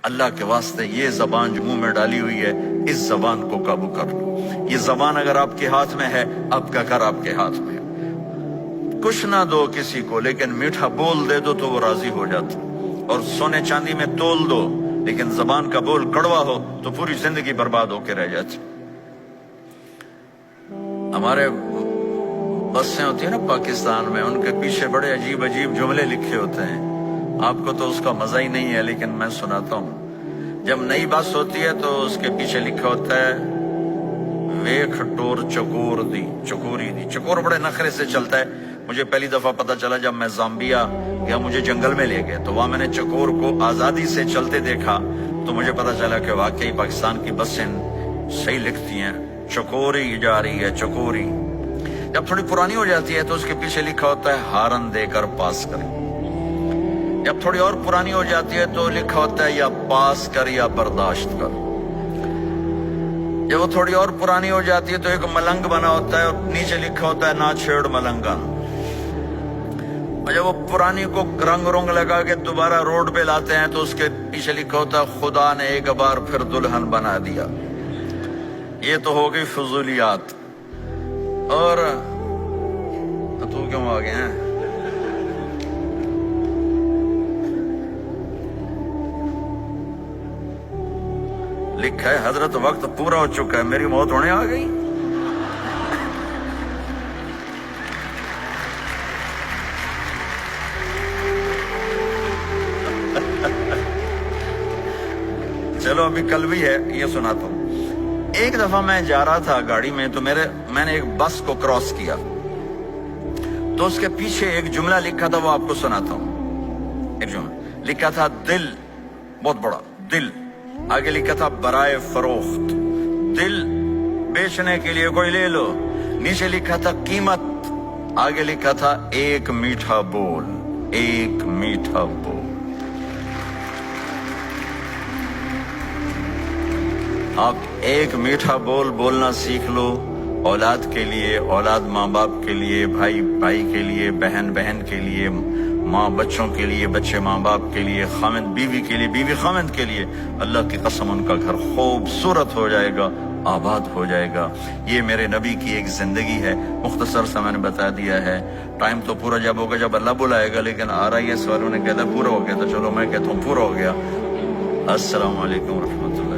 اللہ کے واسطے یہ زبان جو منہ میں ڈالی ہوئی ہے اس زبان کو قابو کر لو. یہ زبان اگر آپ کے ہاتھ میں ہے، آپ کا گھر آپ کے ہاتھ میں ہے. کچھ نہ دو کسی کو لیکن میٹھا بول دے دو تو وہ راضی ہو جاتا. اور سونے چاندی میں تول دو لیکن زبان کا بول کڑوا ہو تو پوری زندگی برباد ہو کے رہ جاتی. ہمارے بسیں ہوتی ہیں نا پاکستان میں، ان کے پیچھے بڑے عجیب عجیب جملے لکھے ہوتے ہیں. آپ کو تو اس کا مزہ ہی نہیں ہے لیکن میں سناتا ہوں. جب نئی بس ہوتی ہے تو اس کے پیچھے لکھا ہوتا ہے ویکھ ٹور چکور دی چکوری دی. چکور بڑے نخرے سے چلتا ہے. مجھے پہلی دفعہ پتا چلا جب میں زامبیا گیا، مجھے جنگل میں لے گئے تو وہاں میں نے چکور کو آزادی سے چلتے دیکھا تو مجھے پتا چلا کہ واقعی پاکستان کی بسیں صحیح لکھتی ہیں، چکوری جا رہی ہے چکوری. جب تھوڑی پرانی ہو جاتی ہے تو اس کے پیچھے لکھا ہوتا ہے ہارن دے کر پاس کریں. جب تھوڑی اور پرانی ہو جاتی ہے تو لکھا ہوتا ہے یا پاس کر یا برداشت کر. جب وہ تھوڑی اور پرانی ہو جاتی ہے تو ایک ملنگ بنا ہوتا ہے اور نیچے لکھا ہوتا ہے نہ چھیڑ ملنگن. اور جب وہ پرانی کو رنگ رنگ لگا کے دوبارہ روڈ پہ لاتے ہیں تو اس کے پیچھے لکھا ہوتا ہے خدا نے ایک بار پھر دلہن بنا دیا. یہ تو ہو گئی فضولیات. اور تو کیوں آ گئے ہیں؟ لکھا ہے حضرت وقت پورا ہو چکا ہے، میری موت ہونے آ گئی. چلو ابھی کل بھی ہے، یہ سناتا ہوں. ایک دفعہ میں جا رہا تھا گاڑی میں تو میں نے ایک بس کو کراس کیا تو اس کے پیچھے ایک جملہ لکھا تھا، وہ آپ کو سناتا ہوں. ایک جملہ لکھا تھا دل، بہت بڑا دل. آگے لکھا تھا برائے فروخت، دل بیچنے کے لیے کوئی لے لو. نیچے لکھا تھا قیمت، آگے لکھا تھا ایک میٹھا بول، ایک میٹھا بول. آپ ایک میٹھا بول بولنا سیکھ لو، اولاد کے لیے، اولاد ماں باپ کے لیے، بھائی بھائی کے لیے، بہن بہن کے لیے، ماں بچوں کے لیے، بچے ماں باپ کے لیے، خامند بیوی کے لیے، بیوی خامند کے لیے. اللہ کی قسم ان کا گھر خوبصورت ہو جائے گا، آباد ہو جائے گا. یہ میرے نبی کی ایک زندگی ہے، مختصر سا میں نے بتا دیا ہے. ٹائم تو پورا جب ہوگا جب اللہ بلائے گا، لیکن آ رہا ہے سوالوں نے کہتا پورا ہو گیا تو چلو میں کہتا ہوں پورا ہو گیا. السلام علیکم ورحمۃ اللہ.